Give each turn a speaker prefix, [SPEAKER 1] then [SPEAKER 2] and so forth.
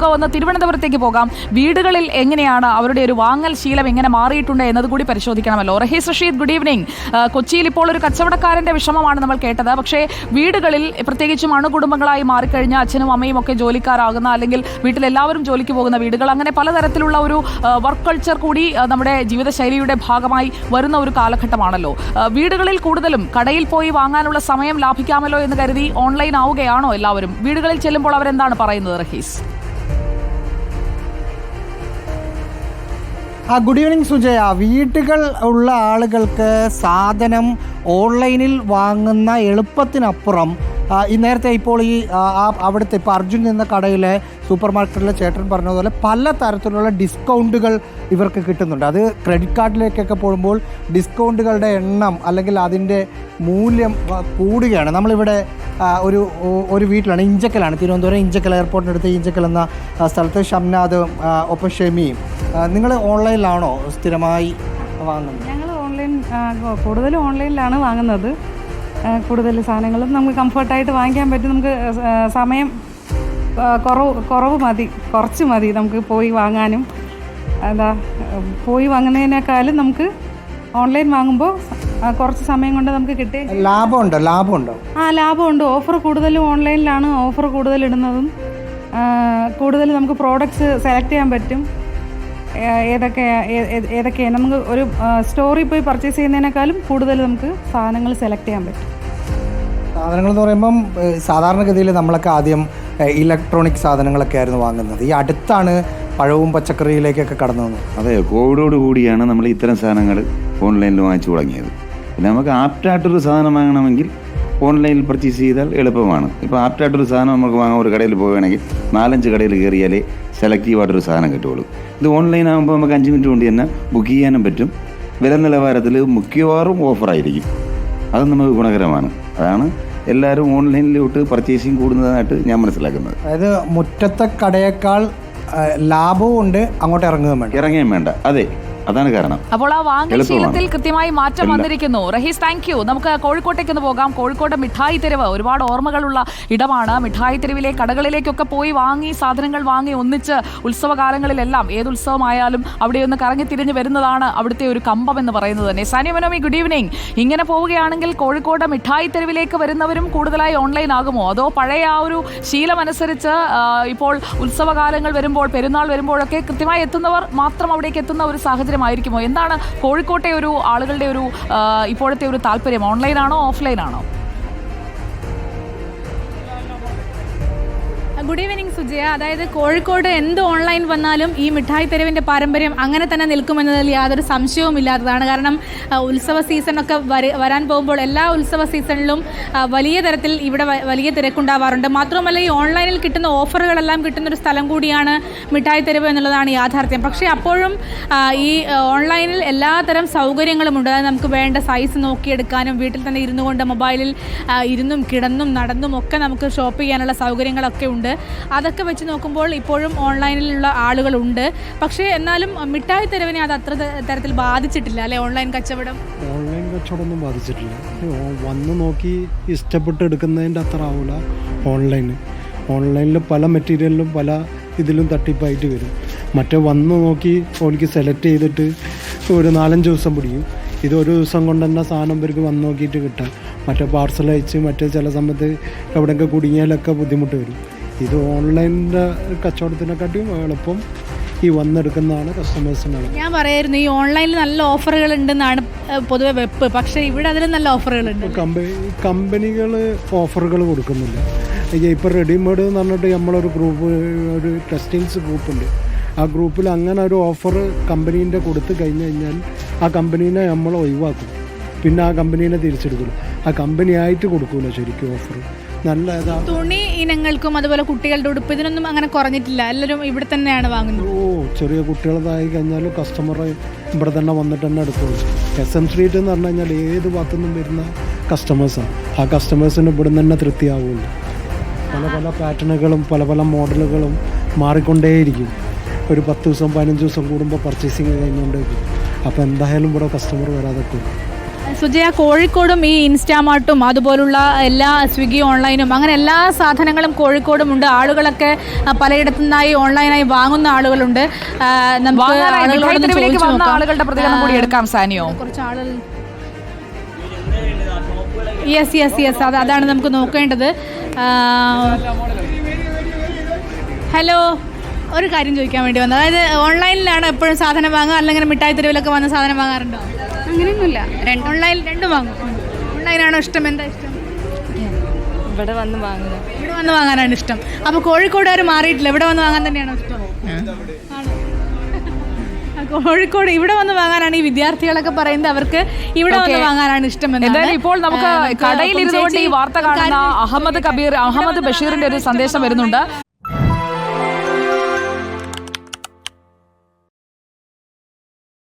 [SPEAKER 1] നമുക്ക് ഒന്ന് തിരുവനന്തപുരത്തേക്ക് പോകാം. വീടുകളിൽ എങ്ങനെയാണ് അവരുടെ ഒരു വാങ്ങൽ ശീലം എങ്ങനെ മാറിയിട്ടുണ്ട് എന്നത് കൂടി പരിശോധിക്കണമല്ലോ. Rahees Rasheed, good evening. കൊച്ചിയിൽ ഇപ്പോൾ ഒരു കച്ചവടക്കാരന്റെ വിഷമമാണ് നമ്മൾ കേട്ടത്. പക്ഷേ വീടുകളിൽ പ്രത്യേകിച്ചും അണുകുടുംബങ്ങളായി മാറിക്കഴിഞ്ഞ അച്ഛനും അമ്മയും ഒക്കെ ജോലിക്കാരാകുന്ന അല്ലെങ്കിൽ വീട്ടിലെല്ലാവരും ജോലിക്ക് പോകുന്ന വീടുകൾ, അങ്ങനെ പലതരത്തിലുള്ള ഒരു വർക്ക് കൾച്ചർ കൂടി നമ്മുടെ ജീവിതശൈലിയുടെ ഭാഗമായി വരുന്ന ഒരു കാലഘട്ടമാണല്ലോ. വീടുകളിൽ കൂടുതലും കടയിൽ പോയി വാങ്ങാനുള്ള സമയം ലാഭിക്കാമല്ലോ എന്ന് കരുതി ഓൺലൈൻ ആവുകയാണോ എല്ലാവരും? വീടുകളിൽ ചെല്ലുമ്പോൾ അവരെന്താണ് പറയുന്നത് റഹീസ്?
[SPEAKER 2] Good evening Sujaya. വീടുകൾ ഉള്ള ആളുകൾക്ക് സാധനം ഓൺലൈനിൽ വാങ്ങുന്ന എളുപ്പത്തിനപ്പുറം ഈ നേരത്തെ ഇപ്പോൾ ഈ അവിടുത്തെ ഇപ്പോൾ അർജുൻ നിന്ന കടയിലെ സൂപ്പർ മാർക്കറ്റിലെ ചേട്ടൻ പറഞ്ഞതുപോലെ പല തരത്തിലുള്ള ഡിസ്കൗണ്ടുകൾ ഇവർക്ക് കിട്ടുന്നുണ്ട്. അത് ക്രെഡിറ്റ് കാർഡിലേക്കൊക്കെ പോകുമ്പോൾ ഡിസ്കൗണ്ടുകളുടെ എണ്ണം അല്ലെങ്കിൽ അതിൻ്റെ മൂല്യം കൂടുകയാണ്. നമ്മളിവിടെ ഒരു വീട്ടിലാണ്, ഇഞ്ചക്കലാണ്, തിരുവനന്തപുരം ഇഞ്ചക്കൽ എയർപോർട്ടിനടുത്ത് ഇഞ്ചക്കൽ എന്ന സ്ഥലത്ത് ഷംനാദ് ഒപ്പം ഷെമിയും. നിങ്ങൾ ഓൺലൈനിലാണോ സ്ഥിരമായി വാങ്ങുന്നത്?
[SPEAKER 3] ഞങ്ങൾ കൂടുതലും ഓൺലൈനിലാണ് വാങ്ങുന്നത്. കൂടുതൽ സാധനങ്ങളും നമുക്ക് കംഫർട്ടായിട്ട് വാങ്ങിക്കാൻ പറ്റും. നമുക്ക് സമയം കുറച്ച് മതി നമുക്ക് പോയി വാങ്ങാനും. പോയി വാങ്ങുന്നതിനേക്കാളും നമുക്ക് ഓൺലൈൻ വാങ്ങുമ്പോൾ കുറച്ച് സമയം കൊണ്ട് നമുക്ക് കിട്ടി.
[SPEAKER 2] ലാഭമുണ്ടോ?
[SPEAKER 3] ലാഭമുണ്ട്. ഓഫർ കൂടുതലും ഓൺലൈനിലാണ് ഓഫർ കൂടുതൽ കൂടുതൽ നമുക്ക് പ്രോഡക്റ്റ്സ് സെലക്ട് ചെയ്യാൻ പറ്റും. ഏതൊക്കെയാണ് നമുക്ക് ഒരു സ്റ്റോറിൽ പോയി പർച്ചേസ് ചെയ്യുന്നതിനേക്കാളും കൂടുതൽ നമുക്ക് സാധനങ്ങൾ സെലക്ട് ചെയ്യാൻ പറ്റും.
[SPEAKER 2] സാധനങ്ങൾ എന്ന് പറയുമ്പം സാധാരണഗതിയിൽ നമ്മളൊക്കെ ആദ്യം ഇലക്ട്രോണിക് സാധനങ്ങളൊക്കെ ആയിരുന്നു വാങ്ങുന്നത്. ഈ അടുത്താണ് പഴവും പച്ചക്കറിയിലേക്കൊക്കെ കടന്നു വന്നത്.
[SPEAKER 4] അതെ, കോവിഡോട് കൂടിയാണ് നമ്മൾ ഇത്തരം സാധനങ്ങൾ ഓൺലൈനിൽ വാങ്ങിച്ചു തുടങ്ങിയത്. പിന്നെ നമുക്ക് ആപ്റ്റായിട്ടൊരു സാധനം വാങ്ങണമെങ്കിൽ ഓൺലൈനിൽ പർച്ചേസ് ചെയ്താൽ എളുപ്പമാണ്. ഇപ്പോൾ ആപ്റ്റായിട്ടൊരു സാധനം നമുക്ക് വാങ്ങാൻ ഒരു കടയിൽ പോവുകയാണെങ്കിൽ 4-5 കടയിൽ കയറിയാലേ സെലക്റ്റീവായിട്ടൊരു സാധനം കിട്ടുള്ളൂ. ഇത് ഓൺലൈൻ ആകുമ്പോൾ നമുക്ക് 5 മിനിറ്റ് കൊണ്ട് തന്നെ ബുക്ക് ചെയ്യാനും പറ്റും. വില നിലവാരത്തിൽ മിക്കവാറും ഓഫറായിരിക്കും. അത് നമുക്ക് ഗുണകരമാണ്. അതാണ് എല്ലാവരും ഓൺലൈനിലോട്ട് പർച്ചേസിങ് കൂടുന്നതായിട്ട് ഞാൻ മനസ്സിലാക്കുന്നത്.
[SPEAKER 2] അതായത് മുറ്റത്തെ കടയേക്കാൾ ലാഭവും ഉണ്ട്, അങ്ങോട്ട് ഇറങ്ങുകയും വേണ്ട.
[SPEAKER 4] അതെ, അതാണ് കാരണം.
[SPEAKER 1] അപ്പോൾ ആ വാങ്ങൽ ശീലത്തിൽ കൃത്യമായി മാറ്റം വന്നിരിക്കുന്നു. Rahees, thank you. നമുക്ക് കോഴിക്കോട്ടേക്കൊന്ന് പോകാം. കോഴിക്കോട് മിഠായി തെരുവ് ഒരുപാട് ഓർമ്മകളുള്ള ഇടമാണ്. മിഠായി തെരുവിലെ കടകളിലേക്കൊക്കെ പോയി സാധനങ്ങൾ വാങ്ങി ഒന്നിച്ച് ഉത്സവകാലങ്ങളിലെല്ലാം ഏത് ഉത്സവമായാലും അവിടെ ഒന്ന് കറങ്ങി തിരിഞ്ഞ് വരുന്നതാണ് അവിടുത്തെ ഒരു കമ്പം എന്ന് പറയുന്നത് തന്നെ. Sania മനോമി, good evening. ഇങ്ങനെ പോവുകയാണെങ്കിൽ കോഴിക്കോട് മിഠായി തെരുവിലേക്ക് വരുന്നവരും കൂടുതലായി ഓൺലൈൻ ആകുമോ? അതോ പഴയ ആ ഒരു ശീലമനുസരിച്ച് ഇപ്പോൾ ഉത്സവകാലങ്ങൾ വരുമ്പോൾ, പെരുന്നാൾ വരുമ്പോഴൊക്കെ കൃത്യമായി എത്തുന്നവർ മാത്രം അവിടേക്ക് എത്തുന്ന ഒരു സാഹചര്യം ആയിരിക്കുമോ? എന്താണ് കോഴിക്കോട്ടെ ഒരു ആളുകളുടെ ഒരു ഇപ്പോഴത്തെ ഒരു താല്പര്യം? ഓൺലൈനാണോ ഓഫ്ലൈനാണോ?
[SPEAKER 5] Good evening Sujaya. അതായത് കോഴിക്കോട് എന്ത് ഓൺലൈൻ വന്നാലും ഈ മിഠായി തെരുവിൻ്റെ പാരമ്പര്യം അങ്ങനെ തന്നെ നിൽക്കുമെന്നതിൽ യാതൊരു സംശയവും ഇല്ലാത്തതാണ്. കാരണം ഉത്സവ സീസണൊക്കെ വരാൻ പോകുമ്പോൾ എല്ലാ ഉത്സവ സീസണിലും വലിയ തരത്തിൽ ഇവിടെ വലിയ തിരക്കുണ്ടാവാറുണ്ട്. മാത്രമല്ല ഈ ഓൺലൈനിൽ കിട്ടുന്ന ഓഫറുകളെല്ലാം കിട്ടുന്നൊരു സ്ഥലം കൂടിയാണ് മിഠായി തെരുവ് എന്നുള്ളതാണ് യാഥാർത്ഥ്യം. പക്ഷേ അപ്പോഴും ഈ ഓൺലൈനിൽ എല്ലാത്തരം സൗകര്യങ്ങളുമുണ്ട്. അതായത് നമുക്ക് വേണ്ട സൈസ് നോക്കിയെടുക്കാനും വീട്ടിൽ തന്നെ ഇരുന്നു കൊണ്ട് മൊബൈലിൽ ഇരുന്നും കിടന്നും നടന്നും ഒക്കെ നമുക്ക് ഷോപ്പ് ചെയ്യാനുള്ള സൗകര്യങ്ങളൊക്കെ ഉണ്ട്. അതൊക്കെ വെച്ച് നോക്കുമ്പോൾ ഇപ്പോഴും ഓൺലൈനിലുള്ള ആളുകളുണ്ട്. പക്ഷേ എന്നാലും മിഠായി തെരുവിനെ അത് അത്ര തരത്തിൽ ബാധിച്ചിട്ടില്ല അല്ലേ? ഓൺലൈൻ
[SPEAKER 6] കച്ചവടമൊന്നും ബാധിച്ചിട്ടില്ല. വന്ന് നോക്കി ഇഷ്ടപ്പെട്ട് എടുക്കുന്നതിൻ്റെ അത്ര ആവില്ല ഓൺലൈനിൽ പല മെറ്റീരിയലിലും പല ഇതിലും തട്ടിപ്പായിട്ട് വരും. മറ്റേ വന്ന് നോക്കി ഓൾക്ക് സെലക്ട് ചെയ്തിട്ട് ഒരു 4-5 ദിവസം പിടിക്കും. ഇത് ഒരു ദിവസം കൊണ്ട് തന്നെ സാധനം ഇവർക്ക് വന്ന് നോക്കിയിട്ട് കിട്ടാം. മറ്റേ പാർസൽ അയച്ച് മറ്റേ ചില സമയത്ത് എവിടെയൊക്കെ കുടുങ്ങിയാലൊക്കെ ബുദ്ധിമുട്ട് വരും. ഇത് ഓൺലൈനിൻ്റെ കച്ചവടത്തിനെക്കാട്ടിയും എളുപ്പം ഈ വന്നെടുക്കുന്നതാണ് കസ്റ്റമേഴ്സിനാണ്.
[SPEAKER 5] ഞാൻ പറയായിരുന്നു ഈ ഓൺലൈനിൽ നല്ല ഓഫറുകൾ ഉണ്ടെന്നാണ് പൊതുവെ വെപ്പ്. പക്ഷേ ഇവിടെ അതിലും നല്ല ഓഫറുകളുണ്ട്.
[SPEAKER 6] കമ്പനികൾ ഓഫറുകൾ കൊടുക്കുന്നില്ല. ഇപ്പോൾ റെഡിമെയ്ഡ് എന്ന് പറഞ്ഞിട്ട് നമ്മളൊരു ഒരു ടെക്സ്റ്റൈൽസ് ഗ്രൂപ്പുണ്ട്. ആ ഗ്രൂപ്പിൽ അങ്ങനെ ഒരു ഓഫർ കമ്പനീൻ്റെ കൊടുത്തു കഴിഞ്ഞാൽ ആ കമ്പനീനെ നമ്മൾ ഒഴിവാക്കും. പിന്നെ ആ കമ്പനീനെ തിരിച്ചെടുക്കില്ല. ആ കമ്പനിയായിട്ട് കൊടുക്കൂല ശരിക്കും ഓഫർ. നല്ല
[SPEAKER 5] തുണി ഇനങ്ങൾക്കും അതുപോലെ കുട്ടികളുടെ ഉടുപ്പ് ഇതിനൊന്നും അങ്ങനെ കുറഞ്ഞിട്ടില്ല. എല്ലാവരും ഇവിടെ തന്നെയാണ് വാങ്ങുന്നത്.
[SPEAKER 6] ചെറിയ കുട്ടികളതായി കഴിഞ്ഞാലും കസ്റ്റമർ ഇവിടെ തന്നെ വന്നിട്ട് തന്നെ എടുക്കുള്ളൂ. SM സ്ട്രീറ്റ് എന്ന് പറഞ്ഞു കഴിഞ്ഞാൽ ഏത് ഭാഗത്തുനിന്നും വരുന്ന കസ്റ്റമേഴ്സാണ്. ആ കസ്റ്റമേഴ്സിന് ഇവിടെ തന്നെ തൃപ്തിയാവുള്ളൂ. പല പാറ്റേണുകളും പല മോഡലുകളും മാറിക്കൊണ്ടേയിരിക്കും. ഒരു 10 ദിവസം 15 ദിവസം കൂടുമ്പോൾ പർച്ചേസിങ് കഴിഞ്ഞുകൊണ്ടേയിരിക്കും. അപ്പോൾ എന്തായാലും ഇവിടെ കസ്റ്റമർ വരാതൊക്കെ.
[SPEAKER 5] സുജയ, കോഴിക്കോടും ഈ ഇൻസ്റ്റാമാർട്ടും അതുപോലുള്ള എല്ലാ സ്വിഗ്ഗി ഓൺലൈനും അങ്ങനെ എല്ലാ സാധനങ്ങളും കോഴിക്കോടും ഉണ്ട്. ആളുകളൊക്കെ പലയിടത്തു നിന്നായി ഓൺലൈനായി വാങ്ങുന്ന ആളുകളുണ്ട്. നമുക്ക് ആളുകളോട് ചോദിച്ചു
[SPEAKER 1] വന്ന
[SPEAKER 5] നോക്കാം.
[SPEAKER 1] ആളുകളുടെ പ്രതികരണം കൂടി എടുക്കാം സാനിയോ.
[SPEAKER 5] കുറച്ച് ആളുകൾ യെസ് അതാണ് നമുക്ക് നോക്കേണ്ടത്.
[SPEAKER 7] ഹലോ, ഒരു കാര്യം ചോദിക്കാൻ വേണ്ടി വന്നത്, അതായത് ഓൺലൈനിലാണ് എപ്പോഴും സാധനം വാങ്ങുക, അല്ലെങ്കിൽ മിഠായി തെരുവിലൊക്കെ വന്ന് സാധനം വാങ്ങാറുണ്ടോ?
[SPEAKER 3] അങ്ങനെയൊന്നുമില്ല.
[SPEAKER 7] ഓൺലൈൻ രണ്ടും വാങ്ങും. ഓൺലൈനാണോ ഇഷ്ടം, എന്താ ഇഷ്ടം?
[SPEAKER 8] ഇവിടെ വന്ന് വാങ്ങുക.
[SPEAKER 7] ഇവിടെ വന്ന് വാങ്ങാനാണ് ഇഷ്ടം. അപ്പോൾ കോഴിക്കോടുകാർ മാറിയിട്ടില്ല, ഇവിടെ വന്ന് വാങ്ങാൻ തന്നെയാണോ ഇഷ്ടം? കോഴിക്കോട് ഇവിടെ വന്ന് വാങ്ങാനാണ് ഈ വിദ്യാർത്ഥികളൊക്കെ പറയുന്നത്, അവർക്ക് ഇവിടെ വന്ന് വാങ്ങാനാണ് ഇഷ്ടം.
[SPEAKER 1] എന്തായാലും ഇപ്പോൾ നമുക്ക് കടയിൽ ഇരുന്നുകൊണ്ട് ഈ വാർത്ത കാണുന്ന അഹമ്മദ് ബഷീറിന്റെ ഒരു സന്ദേശം വരുന്നുണ്ട്.